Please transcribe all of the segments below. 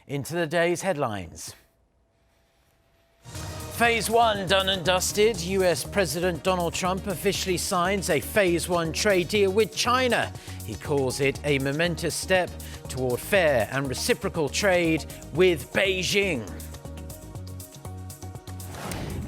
into the day's headlines. Phase 1 done and dusted. US President Donald Trump officially signs a Phase 1 trade deal with China. He calls it a momentous step toward fair and reciprocal trade with Beijing.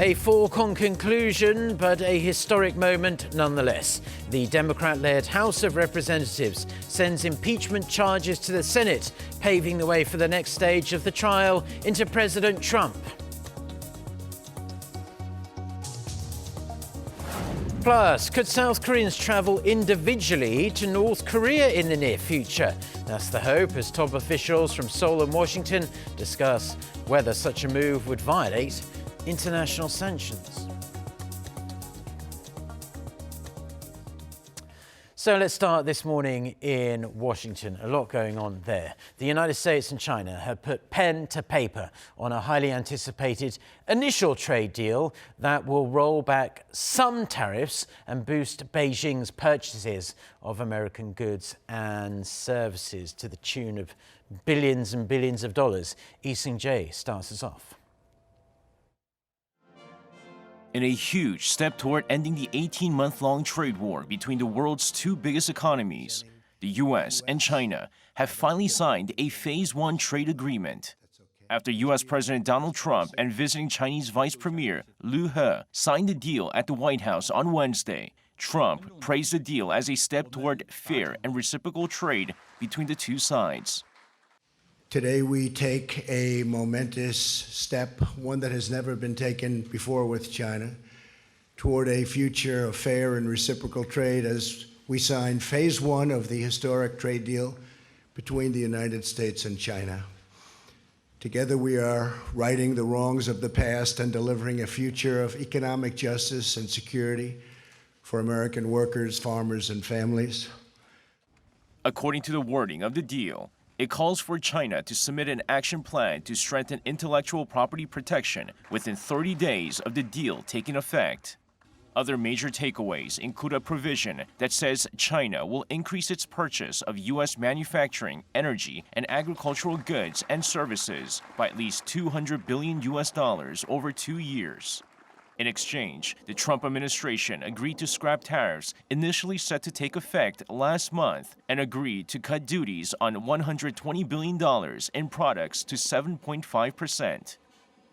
A foregone conclusion, but a historic moment nonetheless. The Democrat-led House of Representatives sends impeachment charges to the Senate, paving the way for the next stage of the trial into President Trump. Plus, could South Koreans travel individually to North Korea in the near future? That's the hope as top officials from Seoul and Washington discuss whether such a move would violate international sanctions. So let's start this morning in Washington. A lot going on there. The United States and China have put pen to paper on a highly anticipated initial trade deal that will roll back some tariffs and boost Beijing's purchases of American goods and services to the tune of billions and billions of dollars. Jaein starts us off. In a huge step toward ending the 18-month-long trade war between the world's two biggest economies, the U.S. and China have finally signed a Phase 1 trade agreement. After U.S. President Donald Trump and visiting Chinese Vice Premier Liu He signed the deal at the White House on Wednesday, Trump praised the deal as a step toward fair and reciprocal trade between the two sides. Today we take a momentous step, one that has never been taken before with China, toward a future of fair and reciprocal trade as we sign Phase 1 of the historic trade deal between the United States and China. Together we are righting the wrongs of the past and delivering a future of economic justice and security for American workers, farmers, and families. According to the wording of the deal, it calls for China to submit an action plan to strengthen intellectual property protection within 30 days of the deal taking effect. Other major takeaways include a provision that says China will increase its purchase of U.S. manufacturing, energy, and agricultural goods and services by at least $200 billion over 2 years. In exchange, the Trump administration agreed to scrap tariffs initially set to take effect last month and agreed to cut duties on $120 billion in products to 7.5%.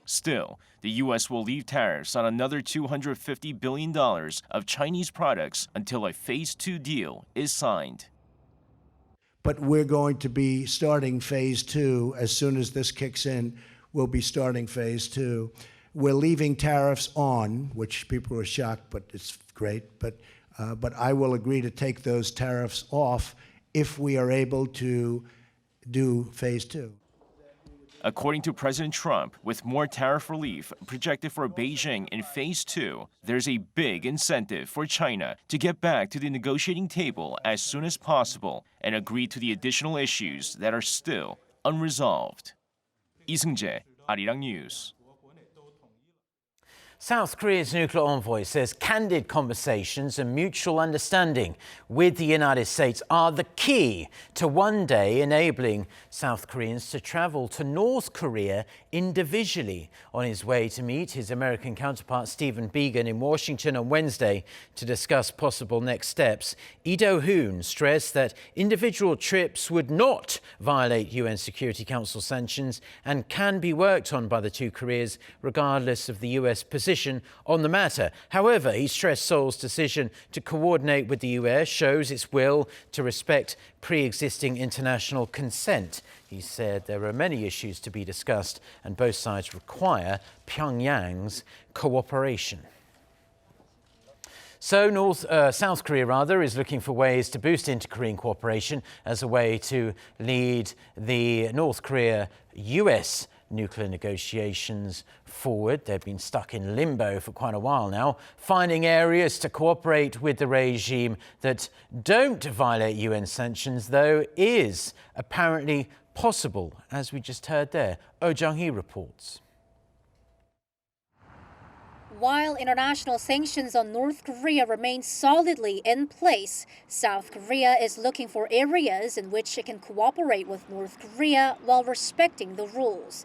Still, the U.S. will leave tariffs on another $250 billion of Chinese products until a Phase 2 deal is signed. But we're going to be starting Phase 2 as soon as this kicks in. We'll be starting Phase 2. We're leaving tariffs on, which people are shocked, but it's great. But I will agree to take those tariffs off if we are able to do Phase 2. According to President Trump, with more tariff relief projected for Beijing in Phase 2, there's a big incentive for China to get back to the negotiating table as soon as possible and agree to the additional issues that are still unresolved. Jaein, Arirang News. South Korea's nuclear envoy says candid conversations and mutual understanding with the United States are the key to one day enabling South Koreans to travel to North Korea individually. On his way to meet his American counterpart Stephen Biegun in Washington on Wednesday to discuss possible next steps, Lee Do-hoon stressed that individual trips would not violate UN Security Council sanctions and can be worked on by the two Koreas regardless of the US position on the matter. However, he stressed Seoul's decision to coordinate with the US shows its will to respect pre-existing international consent. He said there are many issues to be discussed and both sides require Pyongyang's cooperation. So South Korea is looking for ways to boost inter-Korean cooperation as a way to lead the North Korea-US nuclear negotiations forward. They've been stuck in limbo for quite a while now. Finding areas to cooperate with the regime that don't violate UN sanctions, though, is apparently possible, as we just heard there. Oh Jung-hee reports. While international sanctions on North Korea remain solidly in place, South Korea is looking for areas in which it can cooperate with North Korea while respecting the rules.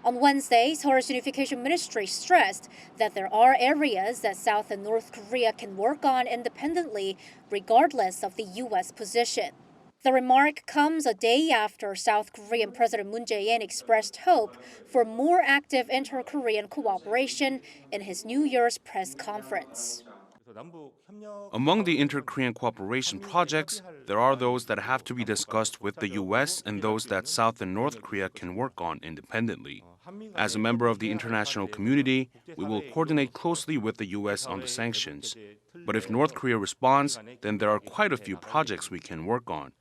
On Wednesday, Seoul's Unification Ministry stressed that there are areas that South and North Korea can work on independently, regardless of the U.S. position. The remark comes a day after South Korean President Moon Jae-in expressed hope for more active inter-Korean cooperation in his New Year's press conference. Among the inter-Korean cooperation projects, there are those that have to be discussed with the U.S. and those that South and North Korea can work on independently. As a member of the international community, we will coordinate closely with the U.S. on the sanctions. But if North Korea responds, then there are quite a few projects we can work on.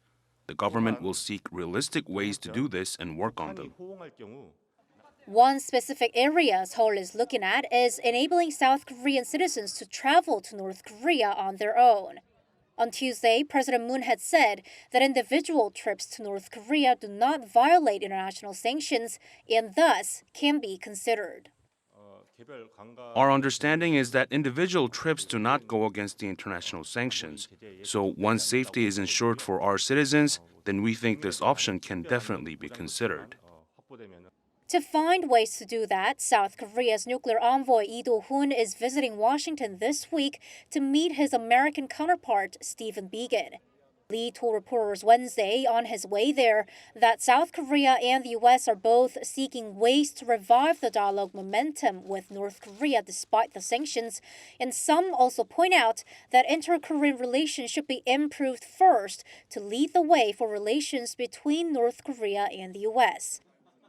The government will seek realistic ways to do this and work on them. One specific area Seoul is looking at is enabling South Korean citizens to travel to North Korea on their own. On Tuesday, President Moon had said that individual trips to North Korea do not violate international sanctions and thus can be considered. Our understanding is that individual trips do not go against the international sanctions. So once safety is ensured for our citizens, then we think this option can definitely be considered. To find ways to do that, South Korea's nuclear envoy Lee Do-hoon is visiting Washington this week to meet his American counterpart, Stephen Biegun. Lee told reporters Wednesday on his way there that South Korea and the U.S. are both seeking ways to revive the dialogue momentum with North Korea despite the sanctions, and some also point out that inter-Korean relations should be improved first to lead the way for relations between North Korea and the U.S.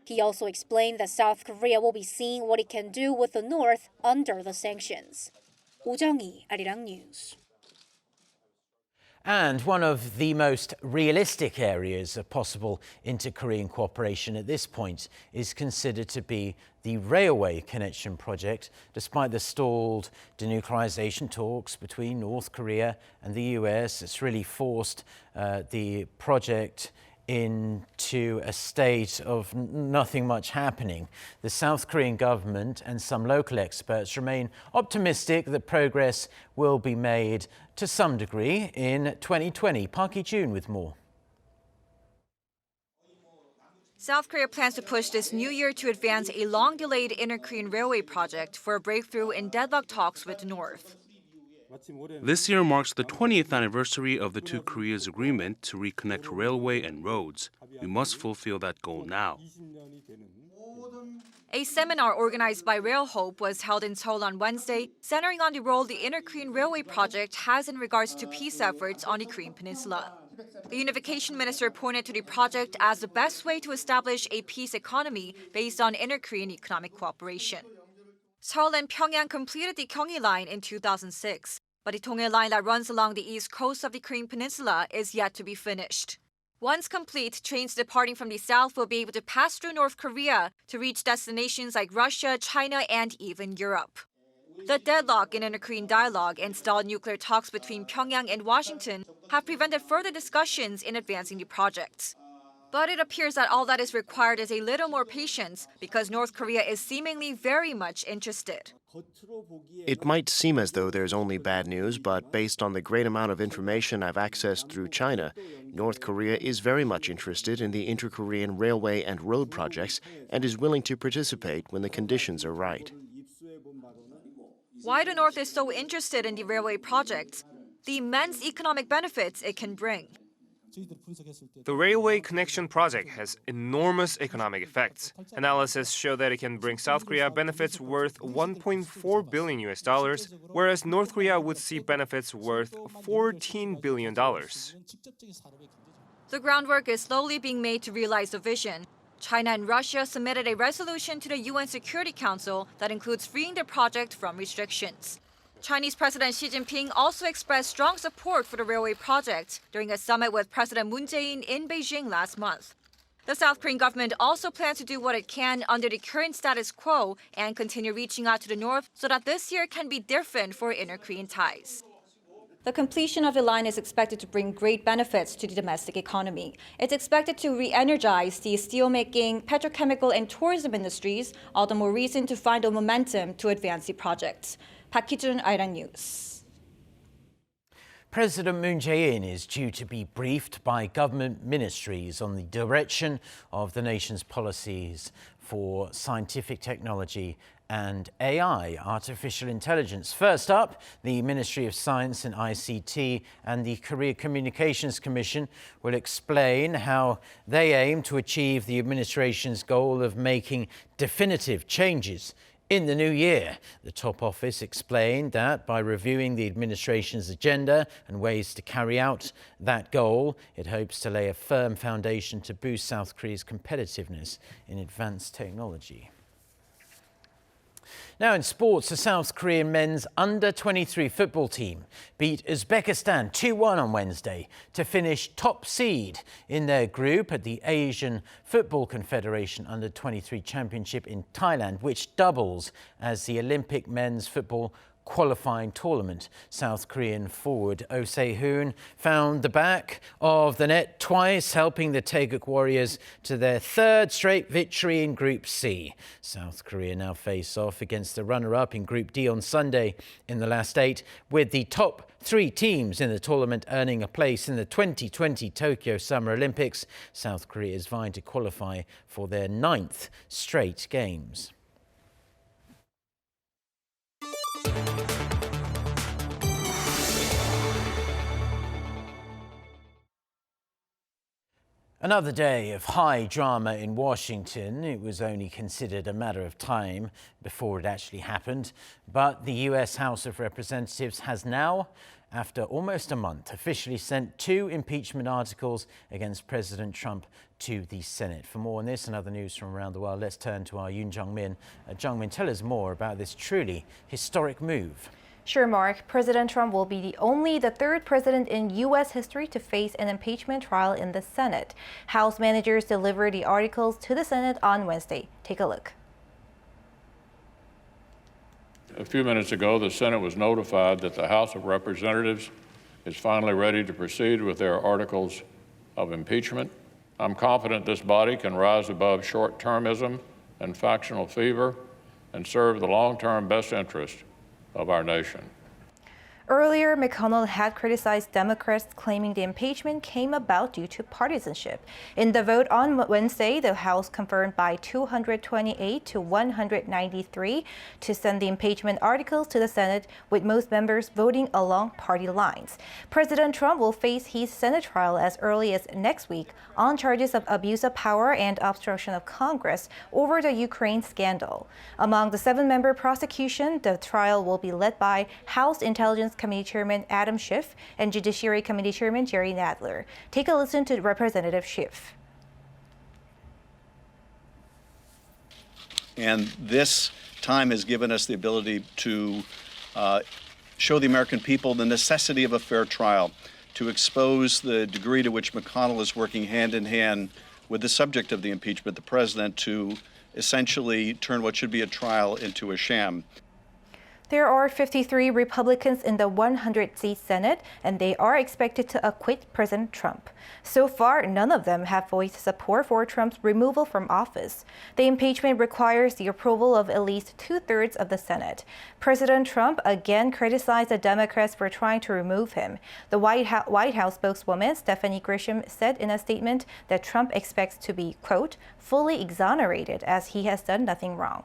He also explained that South Korea will be seeing what it can do with the North under the sanctions. Oh Jung-hee, Arirang News. And one of the most realistic areas of possible inter-Korean cooperation at this point is considered to be the railway connection project. Despite the stalled denuclearization talks between North Korea and the US, it's really forced the project into a state of nothing much happening. The South Korean government and some local experts remain optimistic that progress will be made to some degree in 2020. Park Hee-jun with more. South Korea plans to push this new year to advance a long-delayed inter-Korean railway project for a breakthrough in deadlocked talks with the North. This year marks the 20th anniversary of the two Koreas' agreement to reconnect railway and roads. We must fulfill that goal now. A seminar organized by Rail Hope was held in Seoul on Wednesday, centering on the role the inter-Korean railway project has in regards to peace efforts on the Korean peninsula. The Unification Minister pointed to the project as the best way to establish a peace economy based on inter-Korean economic cooperation. Seoul and Pyongyang completed the Gyeonggi Line in 2006, but the Donghae Line that runs along the east coast of the Korean peninsula is yet to be finished. Once complete, trains departing from the south will be able to pass through North Korea to reach destinations like Russia, China, and even Europe. The deadlock in inter-Korean dialogue and stalled nuclear talks between Pyongyang and Washington have prevented further discussions in advancing the project. But it appears that all that is required is a little more patience because North Korea is seemingly very much interested. It might seem as though there's only bad news, but based on the great amount of information I've accessed through China, North Korea is very much interested in the inter-Korean railway and road projects and is willing to participate when the conditions are right. Why the North is so interested in the railway project? The immense economic benefits it can bring. The railway connection project has enormous economic effects. Analysis show that it can bring South Korea benefits worth $1.4 billion, whereas North Korea would see benefits worth $14 billion. The groundwork is slowly being made to realize the vision. China and Russia submitted a resolution to the UN Security Council that includes freeing the project from restrictions. Chinese President Xi Jinping also expressed strong support for the railway project during a summit with President Moon Jae-in in Beijing last month. The South Korean government also plans to do what it can under the current status quo and continue reaching out to the North so that this year can be different for inter-Korean ties. The completion of the line is expected to bring great benefits to the domestic economy. It's expected to re-energize the steelmaking, petrochemical, and tourism industries, all the more reason to find the momentum to advance the project. Park Ki-jun, Arirang News. President Moon Jae-in is due to be briefed by government ministries on the direction of the nation's policies for scientific technology and AI, artificial intelligence. First up, the Ministry of Science and ICT and the Korea Communications Commission will explain how they aim to achieve the administration's goal of making definitive changes in the new year. The top office explained that by reviewing the administration's agenda and ways to carry out that goal, it hopes to lay a firm foundation to boost South Korea's competitiveness in advanced technology. Now in sports, the South Korean men's under-23 football team beat Uzbekistan 2-1 on Wednesday to finish top seed in their group at the Asian Football Confederation Under-23 Championship in Thailand, which doubles as the Olympic men's football qualifying tournament. South Korean forward Oh Se-hoon found the back of the net twice, helping the Taeguk Warriors to their third straight victory in Group C. South Korea now face off against the runner-up in Group D on Sunday in the last 8, with the top 3 teams in the tournament earning a place in the 2020 Tokyo Summer Olympics. South Korea is vying to qualify for their 9th straight games. Another day of high drama in Washington. It was only considered a matter of time before it actually happened. But the US House of Representatives has now, after almost a month, officially sent 2 impeachment articles against President Trump to the Senate. For more on this and other news from around the world, let's turn to our Yoon Jung-min. Jung-min, tell us more about this truly historic move. Sure, Mark. President Trump will be only the 3rd president in U.S. history to face an impeachment trial in the Senate. House managers delivered the articles to the Senate on Wednesday. Take a look. A few minutes ago, the Senate was notified that the House of Representatives is finally ready to proceed with their articles of impeachment. I'm confident this body can rise above short-termism and factional fever and serve the long-term best interest of our nation. Earlier, McConnell had criticized Democrats, claiming the impeachment came about due to partisanship. In the vote on Wednesday, the House confirmed by 228 to 193 to send the impeachment articles to the Senate, with most members voting along party lines. President Trump will face his Senate trial as early as next week on charges of abuse of power and obstruction of Congress over the Ukraine scandal. Among the 7-member prosecution, the trial will be led by House Intelligence Committee Chairman Adam Schiff and Judiciary Committee Chairman Jerry Nadler. Take a listen to Representative Schiff. And this time has given us the ability to show the American people the necessity of a fair trial, to expose the degree to which McConnell is working hand in hand with the subject of the impeachment, the president, to essentially turn what should be a trial into a sham. There are 53 Republicans in the 100-seat Senate, and they are expected to acquit President Trump. So far, none of them have voiced support for Trump's removal from office. The impeachment requires the approval of at least 2/3 of the Senate. President Trump again criticized the Democrats for trying to remove him. The White House spokeswoman Stephanie Grisham said in a statement that Trump expects to be, quote, fully exonerated as he has done nothing wrong.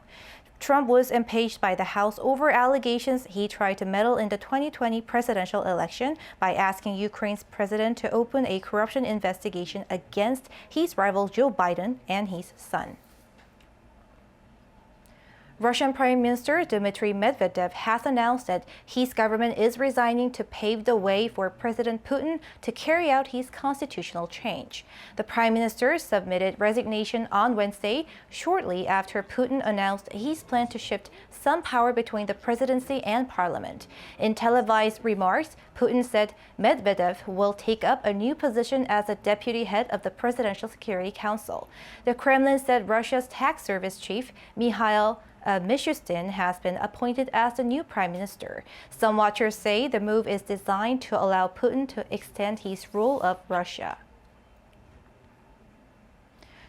Trump was impeached by the House over allegations he tried to meddle in the 2020 presidential election by asking Ukraine's president to open a corruption investigation against his rival Joe Biden and his son. Russian Prime Minister Dmitry Medvedev has announced that his government is resigning to pave the way for President Putin to carry out his constitutional change. The Prime Minister submitted resignation on Wednesday, shortly after Putin announced his plan to shift some power between the presidency and parliament. In televised remarks, Putin said Medvedev will take up a new position as the deputy head of the Presidential Security Council. The Kremlin said Russia's tax service chief, Mikhail Mishustin has been appointed as the new prime minister. Some watchers say the move is designed to allow Putin to extend his rule of Russia.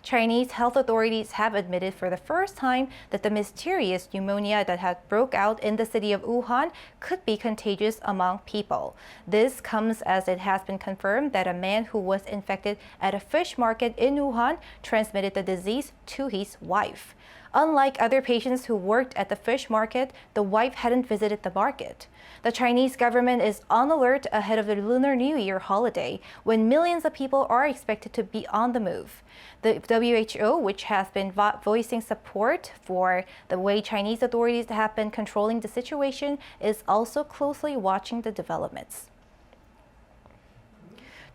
Chinese health authorities have admitted for the first time that the mysterious pneumonia that had broke out in the city of Wuhan could be contagious among people. This comes as it has been confirmed that a man who was infected at a fish market in Wuhan transmitted the disease to his wife. Unlike other patients who worked at the fish market, the wife hadn't visited the market. The Chinese government is on alert ahead of the Lunar New Year holiday, when millions of people are expected to be on the move. The WHO, which has been voicing support for the way Chinese authorities have been controlling the situation, is also closely watching the developments.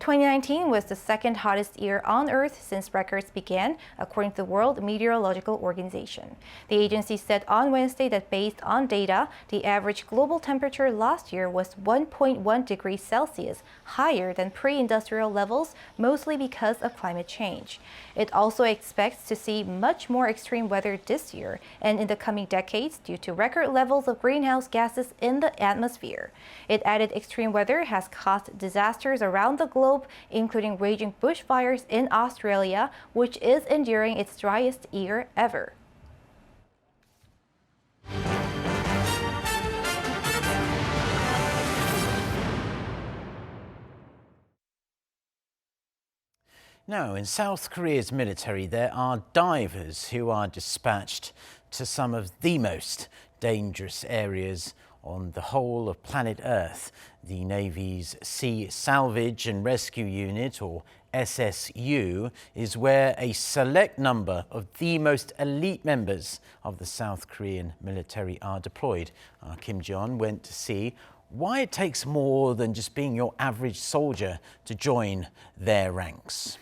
2019 was the second hottest year on Earth since records began, according to the World Meteorological Organization. The agency said on Wednesday that based on data, the average global temperature last year was 1.1 degrees Celsius higher than pre-industrial levels, mostly because of climate change. It also expects to see much more extreme weather this year and in the coming decades due to record levels of greenhouse gases in the atmosphere. It added extreme weather has caused disasters around the globe, including raging bushfires in Australia, which is enduring its driest year ever. Now, in South Korea's military, there are divers who are dispatched to some of the most dangerous areas on the whole of planet Earth. The Navy's Sea Salvage and Rescue Unit, or SSU, is where a select number of the most elite members of the South Korean military are deployed. Kim Jong went to see why it takes more than just being your average soldier to join their ranks.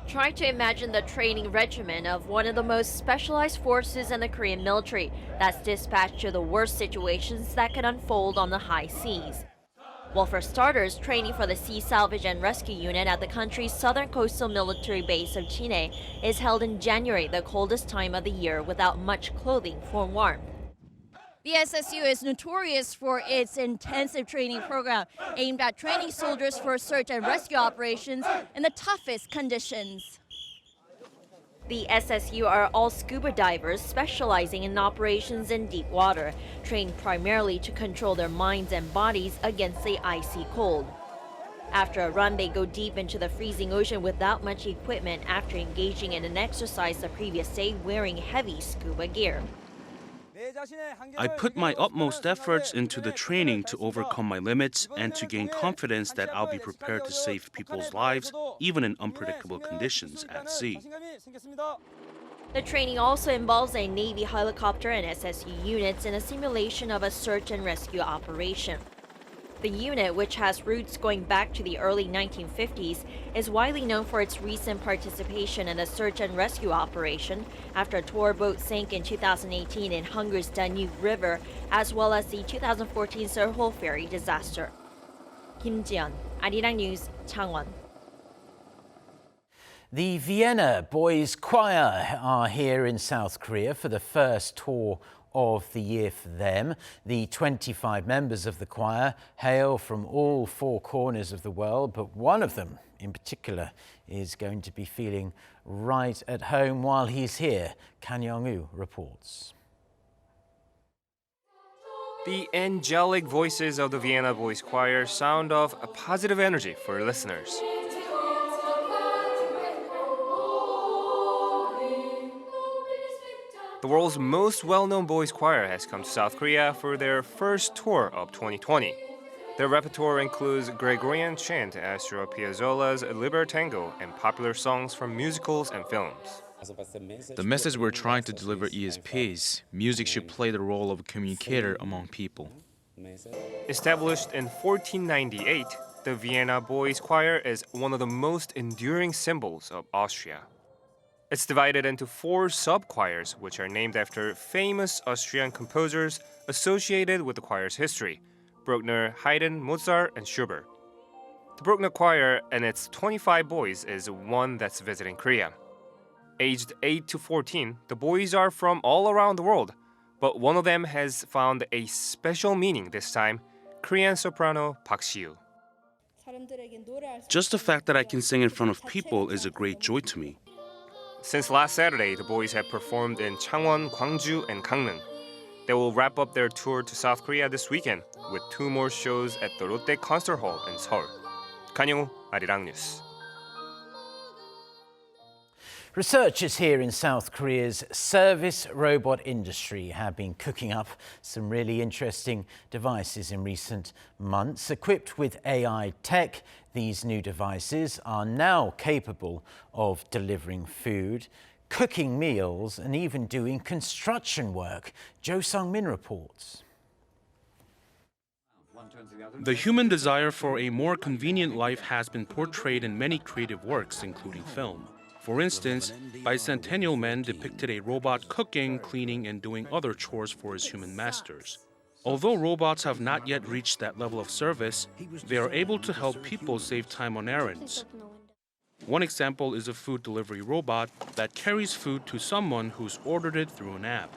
Try to imagine the training regimen of one of the most specialized forces in the Korean military that's dispatched to the worst situations that can unfold on the high seas. Well, for starters, training for the Sea Salvage and Rescue Unit at the country's southern coastal military base of Jinhae is held in January, the coldest time of the year, without much clothing for warmth. The SSU is notorious for its intensive training program aimed at training soldiers for search and rescue operations in the toughest conditions. The SSU are all scuba divers specializing in operations in deep water, trained primarily to control their minds and bodies against the icy cold. After a run, they go deep into the freezing ocean without much equipment after engaging in an exercise the previous day wearing heavy scuba gear. I put my utmost efforts into the training to overcome my limits and to gain confidence that I'll be prepared to save people's lives, even in unpredictable conditions at sea. The training also involves a Navy helicopter and SSU units in a simulation of a search and rescue operation. The unit, which has roots going back to the early 1950s, is widely known for its recent participation in a search and rescue operation after a tour boat sank in 2018 in Hungary's Danube River, as well as the 2014 Seoul ferry disaster. Kim Jian, Arirang News, Changwon. The Vienna Boys Choir are here in South Korea for the first tour of the year for them. The 25 members of the choir hail from all four corners of the world, but one of them in particular is going to be feeling right at home while he's here. Kan Young-woo reports. The angelic voices of the Vienna Boys Choir sound off a positive energy for listeners. The world's most well-known boys choir has come to South Korea for their first tour of 2020. Their repertoire includes Gregorian chant, Astor Piazzolla's Libertango, and popular songs from musicals and films. The message we're trying to deliver is peace. Music should play the role of a communicator among people. Established in 1498, the Vienna Boys Choir is one of the most enduring symbols of Austria. It's divided into 4 sub-choirs, which are named after famous Austrian composers associated with the choir's history: Bruckner, Haydn, Mozart, and Schubert. The Bruckner Choir and its 25 boys is one that's visiting Korea. Aged 8 to 14, the boys are from all around the world, but one of them has found a special meaning this time, Korean soprano Park Si-yu. Just the fact that I can sing in front of people is a great joy to me. Since last Saturday, the boys have performed in Changwon, Gwangju, and Gangneung. They will wrap up their tour to South Korea this weekend with 2 more shows at the Lotte Concert Hall in Seoul. Kanyu, Arirang News. Researchers here in South Korea's service robot industry have been cooking up some really interesting devices in recent months. Equipped with AI tech, these new devices are now capable of delivering food, cooking meals, and even doing construction work. Jo Sung-min reports. The human desire for a more convenient life has been portrayed in many creative works, including film. For instance, Bicentennial Man depicted a robot cooking, cleaning, and doing other chores for his human masters. Although robots have not yet reached that level of service, they are able to help people save time on errands. One example is a food delivery robot that carries food to someone who's ordered it through an app.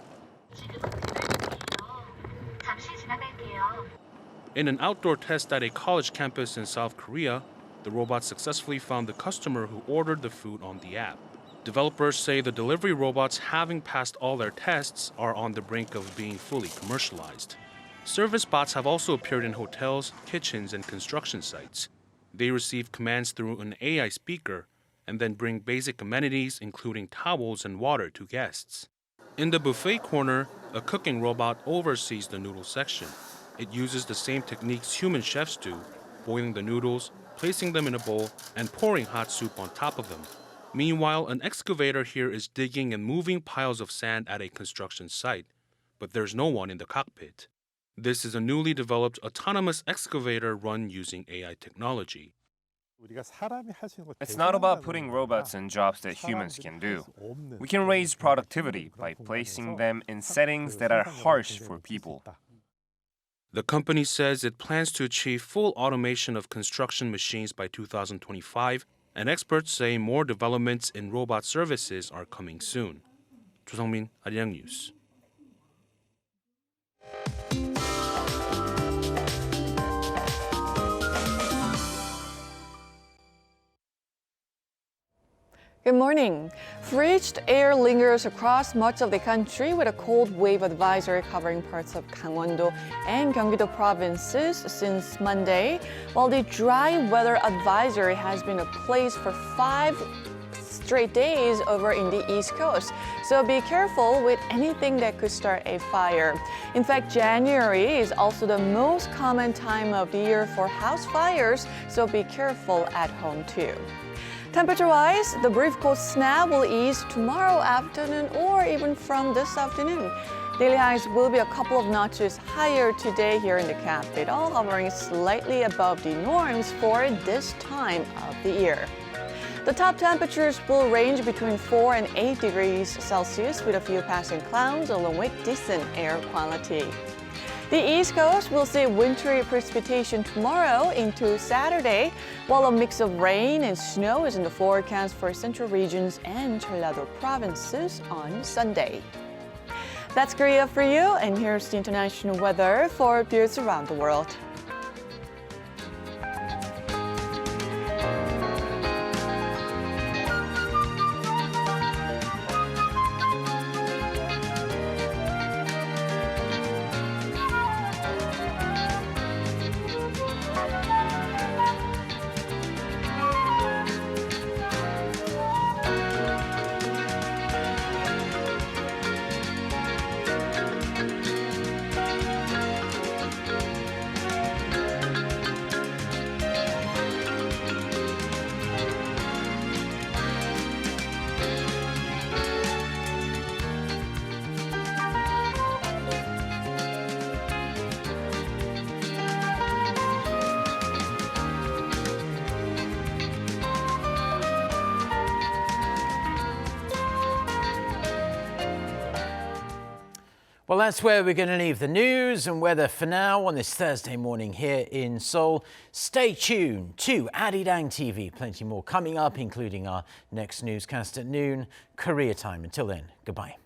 In an outdoor test at a college campus in South Korea, the robot successfully found the customer who ordered the food on the app. Developers say the delivery robots, having passed all their tests, are on the brink of being fully commercialized. Service bots have also appeared in hotels, kitchens, and construction sites. They receive commands through an AI speaker and then bring basic amenities, including towels and water, to guests. In the buffet corner, a cooking robot oversees the noodle section. It uses the same techniques human chefs do, boiling the noodles, placing them in a bowl, and pouring hot soup on top of them. Meanwhile, an excavator here is digging and moving piles of sand at a construction site, but there's no one in the cockpit. This is a newly developed autonomous excavator run using AI technology. It's not about putting robots in jobs that humans can do. We can raise productivity by placing them in settings that are harsh for people. The company says it plans to achieve full automation of construction machines by 2025, and experts say more developments in robot services are coming soon. Jo Sung-min, Arirang News. Good morning. Frigid air lingers across much of the country with a cold wave advisory covering parts of Gangwon-do and Gyeonggi-do provinces since Monday, while the dry weather advisory has been in place for 5 straight days over in the East Coast. So be careful with anything that could start a fire. In fact, January is also the most common time of the year for house fires, so be careful at home too. Temperature-wise, the brief cold snap will ease tomorrow afternoon or even from this afternoon. Daily highs will be a couple of notches higher today here in the capital, hovering slightly above the norms for this time of the year. The top temperatures will range between 4 and 8 degrees Celsius with a few passing clouds along with decent air quality. The East Coast will see wintry precipitation tomorrow into Saturday, while a mix of rain and snow is in the forecast for central regions and Jeollado provinces on Sunday. That's Korea for you, and here's the international weather for viewers around the world. Well, that's where we're going to leave the news and weather for now on this Thursday morning here in Seoul. Stay tuned to Arirang TV. Plenty more coming up, including our next newscast at noon, Korea time. Until then, goodbye.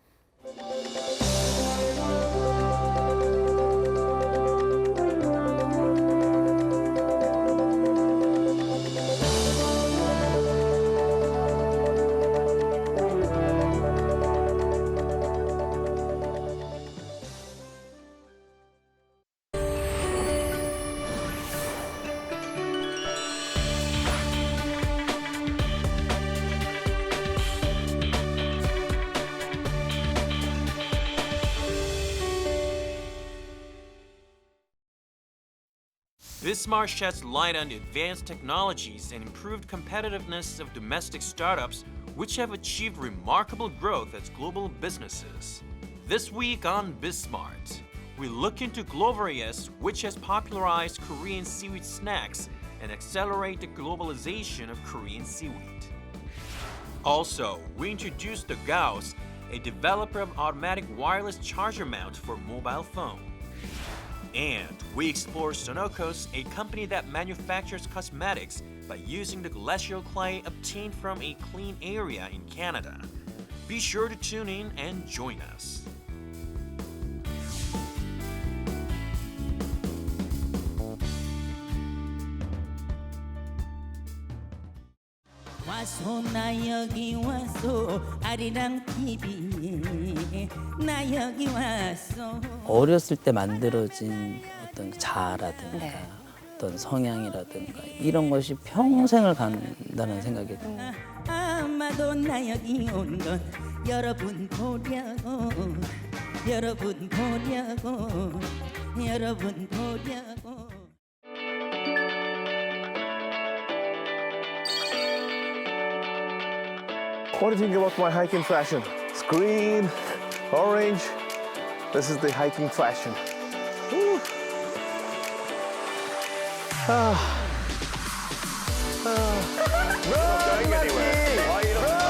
Bismarck sheds light on the advanced technologies and improved competitiveness of domestic startups, which have achieved remarkable growth as global businesses. This week on Bismart, we look into Glovaryas, which has popularized Korean seaweed snacks and accelerate the globalization of Korean seaweed. Also, we introduce the Gov't, a developer of automatic wireless charger mount for mobile phone. And we explore Sonokos, a company that manufactures cosmetics by using the glacial clay obtained from a clean area in Canada. Be sure to tune in and join us. 와서 나 여기 와서 아리랑 TV에 나 여기 왔어. 어렸을 때 만들어진 어떤 자아라든가 어떤 성향이라든가 이런 것이 평생을 간다는 생각이 듭니다. 아마도 나 여기 온 건 여러분 보려고 여러분 보려고 여러분 보려고. What do you think about my hiking fashion? It's green, orange. This is the hiking fashion. Woo. We're not going anywhere. Why are you not?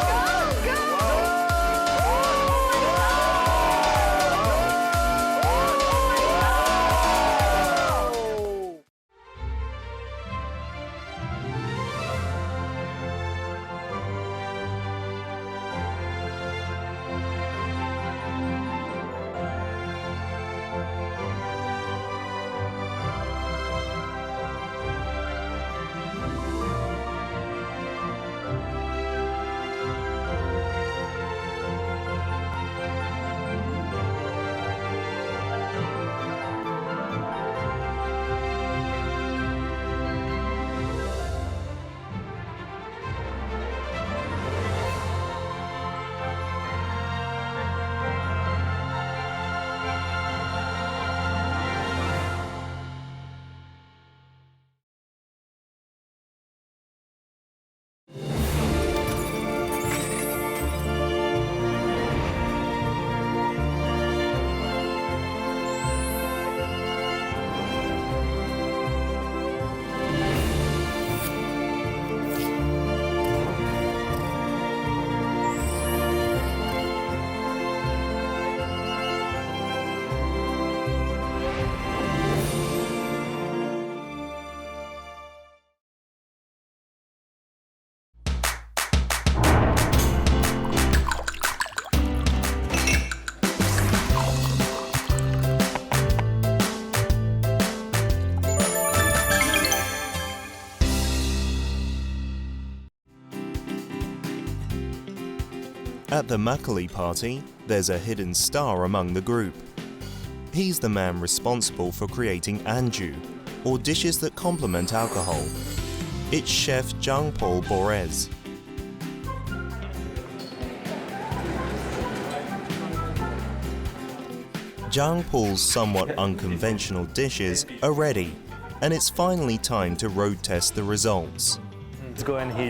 At the makgeolli party, there's a hidden star among the group. He's the man responsible for creating anju, or dishes that complement alcohol. It's chef Jeong-Paul Borez. Jeong-Paul's somewhat unconventional dishes are ready, and it's finally time to road test the results. Let's go and